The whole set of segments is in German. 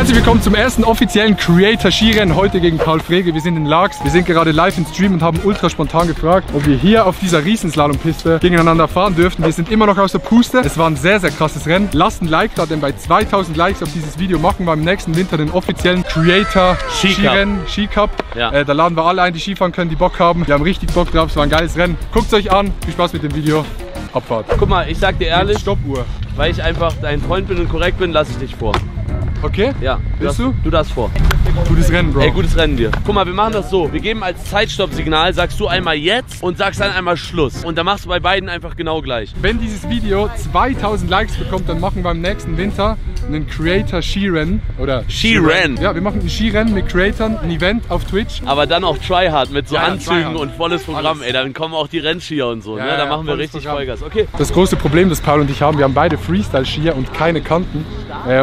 Herzlich willkommen zum ersten offiziellen Creator-Skirennen, heute gegen Karl Frege. Wir sind in Laax, wir sind gerade live im Stream und haben ultra spontan gefragt, ob wir hier auf dieser Riesenslalom-Piste gegeneinander fahren dürften. Wir sind immer noch aus der Puste. Es war ein sehr, sehr krasses Rennen. Lasst ein Like da, denn bei 2000 Likes auf dieses Video machen wir im nächsten Winter den offiziellen Creator-Skirennen, Ski-Cup. Ja. Da laden wir alle ein, die Skifahren können, die Bock haben. Wir haben richtig Bock drauf, es war ein geiles Rennen. Guckt es euch an, viel Spaß mit dem Video. Abfahrt. Guck mal, ich sag dir ehrlich, Stoppuhr. Weil ich einfach dein Freund bin und korrekt bin, lasse ich dich vor. Okay? Ja. Bist du? Du darfst vor. Gutes Rennen, Bro. Ey, gutes Rennen wir. Guck mal, wir machen das so. Wir geben als Zeitstopp-Signal, sagst du einmal jetzt und sagst dann einmal Schluss. Und dann machst du bei beiden einfach genau gleich. Wenn dieses Video 2000 Likes bekommt, dann machen wir im nächsten Winter einen Creator-Skirennen. Oder Skirennen? Ja, wir machen ein Skirennen mit Creatoren, ein Event auf Twitch. Aber dann auch Tryhard mit so Anzügen Tryhard. Und volles Programm. Alles. Ey, dann kommen auch die Rennskier und so. Ja, ne? Da machen wir richtig Programm. Vollgas. Okay. Das große Problem, das Paul und ich haben, wir haben beide Freestyle-Skier und keine Kanten.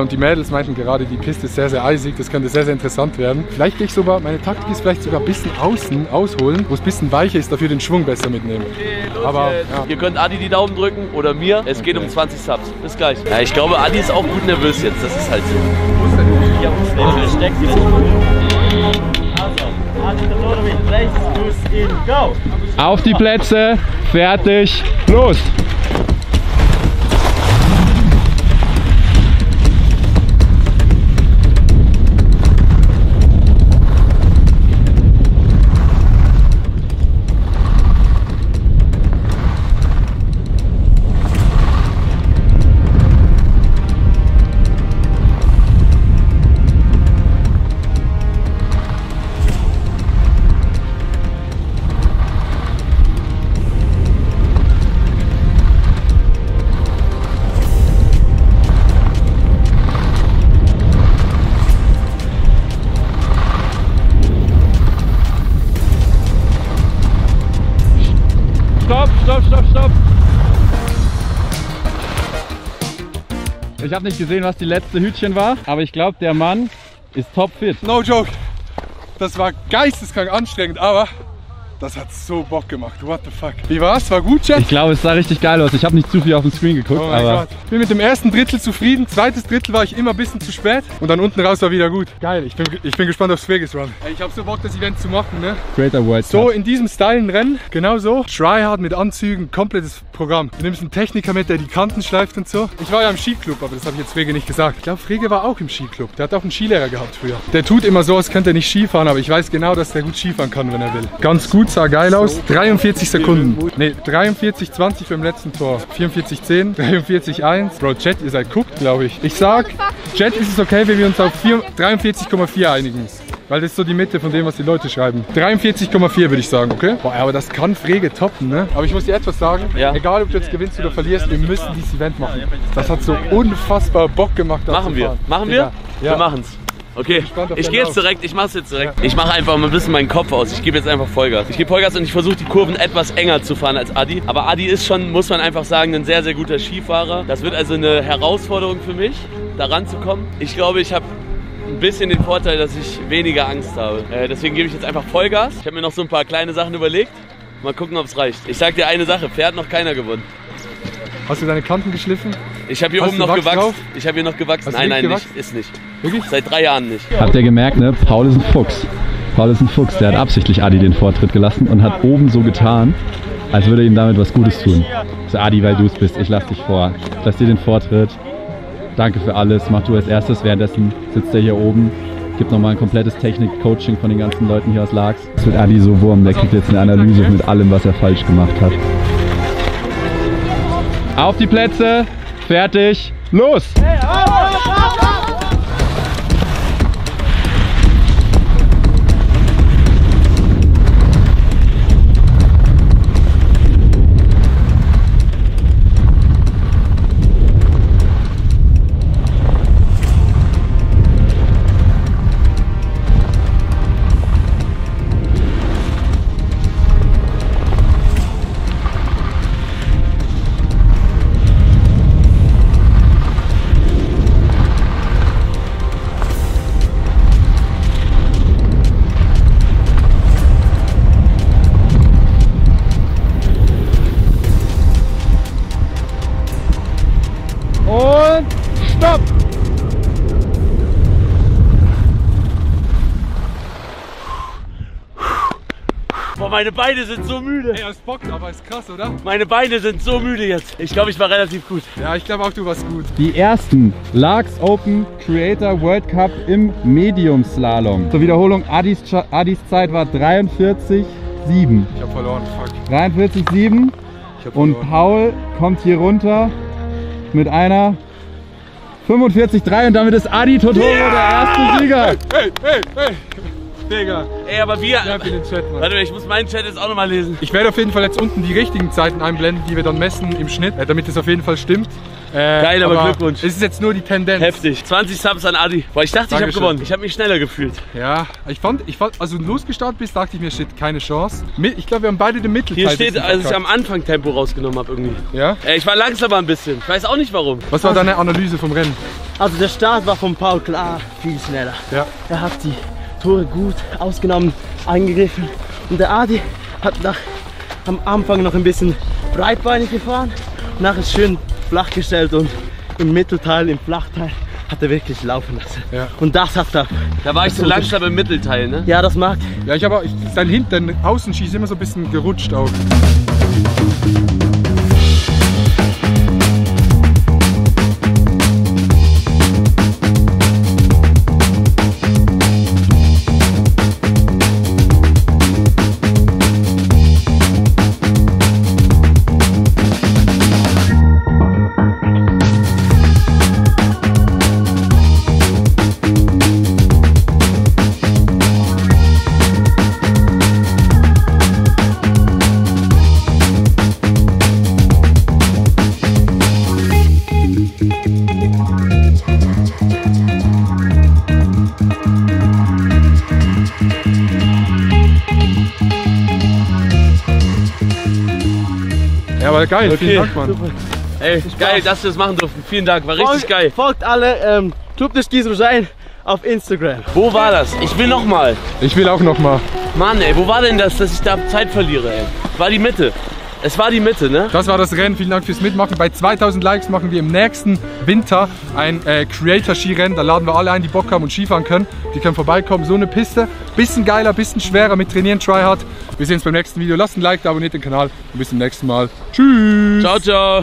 Und die Mädels meinten gerade, die Piste ist sehr, sehr eisig. Das könnte sehr, sehr interessant werden. Vielleicht gehe ich sogar, meine Taktik ist vielleicht sogar ein bisschen außen ausholen, wo es ein bisschen weicher ist, dafür den Schwung besser mitnehmen. Okay, aber ja. Ihr könnt Adi die Daumen drücken oder mir. Es geht um 20 Subs. Bis gleich. Ja, ich glaube, Adi ist auch gut nervös jetzt. Das ist halt so. Ja, versteckt sich. Also, Adi Todorovic, rechts, Fuß in, go! Auf die Plätze, fertig, los! Stopp! Ich habe nicht gesehen, was die letzte Hütchen war, aber ich glaube, der Mann ist topfit. No joke, das war geisteskrank anstrengend, aber das hat so Bock gemacht. What the fuck? Wie war's? War gut, Chat? Ich glaube, es sah richtig geil aus. Ich habe nicht zu viel auf den Screen geguckt, Oh mein aber Gott. Ich bin mit dem ersten Drittel zufrieden. Zweites Drittel war ich immer ein bisschen zu spät. Und dann unten raus war wieder gut. Geil, ich bin gespannt aufs Vegas Run. Ich habe so Bock, das Event zu machen, ne? Creator World So Cup. in diesem stylen Rennen, genau so. Tryhard mit Anzügen, komplettes Programm. Du nimmst einen Techniker mit, der die Kanten schleift und so. Ich war ja im Skiclub, aber das habe ich jetzt Frege nicht gesagt. Ich glaube, Frege war auch im Skiclub. Der hat auch einen Skilehrer gehabt früher. Der tut immer so, als könnte er nicht Skifahren, aber ich weiß genau, dass der gut Skifahren kann, wenn er will. Ganz gut, sah geil aus. 43 Sekunden. Ne, 43,20 beim letzten Tor. 44,10, 43,1. Bro, Chat, ihr seid guckt, glaube ich. Ich sag, Chat, ist es okay, wenn wir uns auf 43,4 einigen? Weil das ist so die Mitte von dem, was die Leute schreiben. 43,4 würde ich sagen, okay? Boah, aber das kann Frege toppen, ne? Aber ich muss dir etwas sagen. Ja. Egal, ob du jetzt gewinnst oder verlierst, wir müssen dieses Event machen. Das hat so unfassbar Bock gemacht. Machen wir. Machen wir? Ja. Wir machen's. Okay, ich gehe jetzt direkt, ich mach's jetzt direkt. Ich mache einfach mal ein bisschen meinen Kopf aus. Ich gebe jetzt einfach Vollgas. Ich gebe Vollgas und ich versuche die Kurven etwas enger zu fahren als Adi. Aber Adi ist schon, muss man einfach sagen, ein sehr, sehr guter Skifahrer. Das wird also eine Herausforderung für mich, da ranzukommen. Ich glaube, ich habe ein bisschen den Vorteil, dass ich weniger Angst habe. Deswegen gebe ich jetzt einfach Vollgas. Ich habe mir noch so ein paar kleine Sachen überlegt. Mal gucken, ob es reicht. Ich sag dir eine Sache, Pferd noch keiner gewonnen. Hast du deine Kanten geschliffen? Ich habe hier oben noch gewachst. Ich habe hier noch gewachsen. Nein, nicht. Ist nicht. Wirklich? Seit 3 Jahren nicht. Habt ihr gemerkt, ne? Paul ist ein Fuchs. Paul ist ein Fuchs, der hat absichtlich Adi den Vortritt gelassen und hat oben so getan, als würde ihm damit was Gutes tun. So, Adi, weil du es bist, ich lass dich vor. Ich lass dir den Vortritt. Danke für alles, mach du als erstes. Währenddessen sitzt er hier oben, gibt nochmal ein komplettes Technik-Coaching von den ganzen Leuten hier aus Laax. Das wird Adi so Wurm, der kriegt jetzt eine Analyse mit allem, was er falsch gemacht hat. Auf die Plätze, fertig, los! Boah, meine Beine sind so müde. Ey, das bockt, aber ist krass, oder? Meine Beine sind so müde jetzt. Ich glaube, ich war relativ gut. Ja, ich glaube auch, du warst gut. Die ersten Larks Open Creator World Cup im Medium Slalom. Zur Wiederholung, Adis Zeit war 43,7. Ich habe verloren, fuck. 43,7 und Paul kommt hier runter mit einer 45,3 und damit ist Adi Totoro der erste Sieger. Hey, Digga. Ey, aber wir... Ja, für den Chat, Mann. Warte, ich muss meinen Chat jetzt auch nochmal lesen. Ich werde auf jeden Fall jetzt unten die richtigen Zeiten einblenden, die wir dann messen im Schnitt, damit es auf jeden Fall stimmt. Geil, aber Glückwunsch. Es ist jetzt nur die Tendenz. Heftig. 20 Subs an Adi. Boah, ich dachte, ich habe Dankeschön. gewonnen. Ich habe mich schneller gefühlt. Ja, ich fand, also losgestartet bist, dachte ich mir, shit, keine Chance. Ich glaube, wir haben beide den Mittelteil. Hier steht, als ich am Anfang Tempo rausgenommen habe irgendwie. Ja? Ich war langsamer ein bisschen. Ich weiß auch nicht warum. Was war deine Analyse vom Rennen? Also der Start war von Paul klar viel schneller. Ja. Er hat die Tore gut ausgenommen, eingegriffen. Und der Adi hat am Anfang noch ein bisschen breitbeinig gefahren. Nachher schön flach gestellt und im Mittelteil, im Flachteil hat er wirklich laufen lassen. Ja. Und das hat er. Da war ich zu langsam im Mittelteil, ne? Ja, das mag. Ja, dein Außenski ist immer so ein bisschen gerutscht auch. Ja, aber geil, vielen Dank, Mann. Super. Ey, geil, dass wir das machen durften. Vielen Dank, war richtig geil. Folgt alle Club des Gießenstein auf Instagram. Wo war das? Ich will nochmal. Ich will auch noch mal. Mann, ey, wo war denn das, dass ich da Zeit verliere, ey? War die Mitte. Es war die Mitte, ne? Das war das Rennen, vielen Dank fürs Mitmachen. Bei 2000 Likes machen wir im nächsten Winter ein Creator-Skirennen. Da laden wir alle ein, die Bock haben und Skifahren können. Die können vorbeikommen. So eine Piste, bisschen geiler, bisschen schwerer mit Trainieren, Tryhard. Wir sehen uns beim nächsten Video. Lasst ein Like da, abonniert den Kanal und bis zum nächsten Mal. Tschüss! Ciao, ciao!